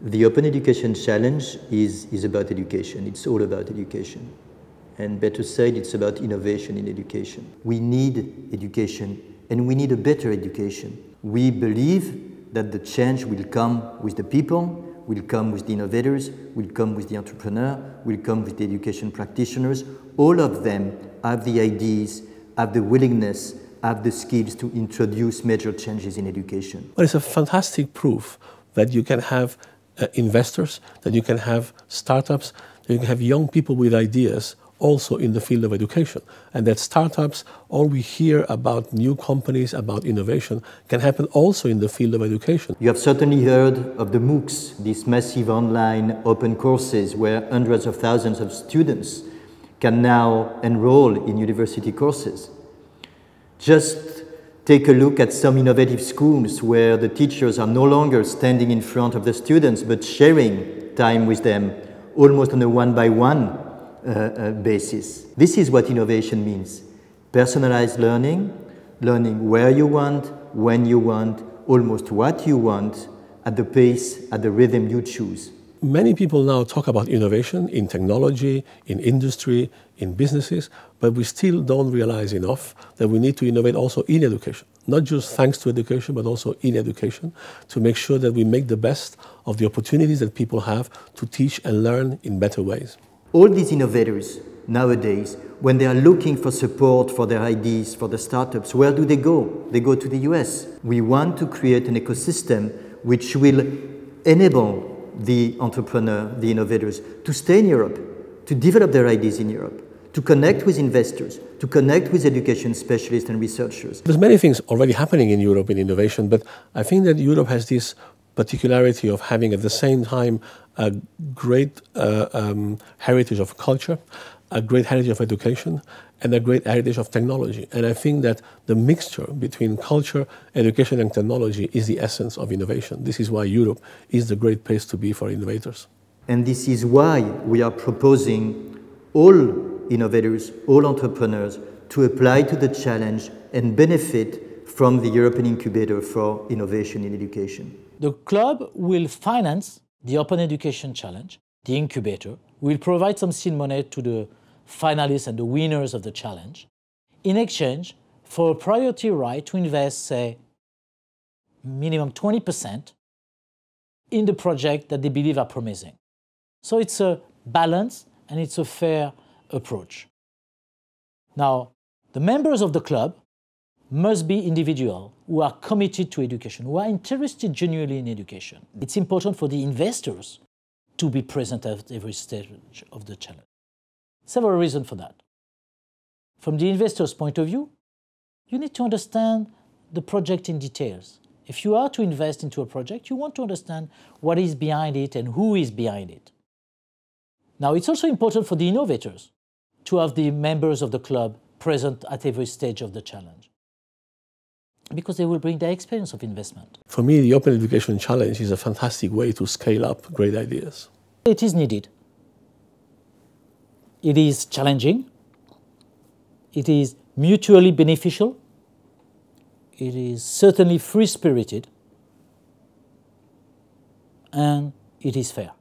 The Open Education Challenge is about education. It's all about education. And better said, it's about innovation in education. We need education, and we need a better education. We believe that the change will come with the people, will come with the innovators, will come with the entrepreneur, will come with the education practitioners. All of them have the ideas, have the willingness, have the skills to introduce major changes in education. Well, it's a fantastic proof that you can have investors, that you can have startups, that you can have young people with ideas also in the field of education. And that startups, all we hear about new companies, about innovation, can happen also in the field of education. You have certainly heard of the MOOCs, these massive online open courses where hundreds of thousands of students can now enroll in university courses. Just take a look at some innovative schools where the teachers are no longer standing in front of the students but sharing time with them almost on a one-by-one basis. This is what innovation means. Personalized learning, learning where you want, when you want, almost what you want, at the pace, at the rhythm you choose. Many people now talk about innovation in technology, in industry, in businesses, but we still don't realize enough that we need to innovate also in education. Not just thanks to education, but also in education, to make sure that we make the best of the opportunities that people have to teach and learn in better ways. All these innovators nowadays, when they are looking for support for their ideas, for the startups, where do they go? They go to the US. We want to create an ecosystem which will enable the entrepreneur, the innovators, to stay in Europe, to develop their ideas in Europe, to connect with investors, to connect with education specialists and researchers. There's many things already happening in Europe in innovation, but I think that Europe has this particularity of having at the same time a great heritage of culture, a great heritage of education, and a great heritage of technology. And I think that the mixture between culture, education, and technology is the essence of innovation. This is why Europe is the great place to be for innovators. And this is why we are proposing all innovators, all entrepreneurs, to apply to the challenge and benefit from the European Incubator for Innovation in Education. The club will finance the Open Education Challenge, the incubator, will provide some seed money to the finalists and the winners of the challenge in exchange for a priority right to invest, say, minimum 20% in the project that they believe are promising. So it's a balance and it's a fair approach. Now, the members of the club must be individuals who are committed to education, who are interested genuinely in education. It's important for the investors to be present at every stage of the challenge. Several reasons for that. From the investor's point of view, you need to understand the project in details. If you are to invest into a project, you want to understand what is behind it and who is behind it. Now, it's also important for the innovators to have the members of the club present at every stage of the challenge, because they will bring their experience of investment. For me, the Open Education Challenge is a fantastic way to scale up great ideas. It is needed. It is challenging. It is mutually beneficial. It is certainly free-spirited. And it is fair.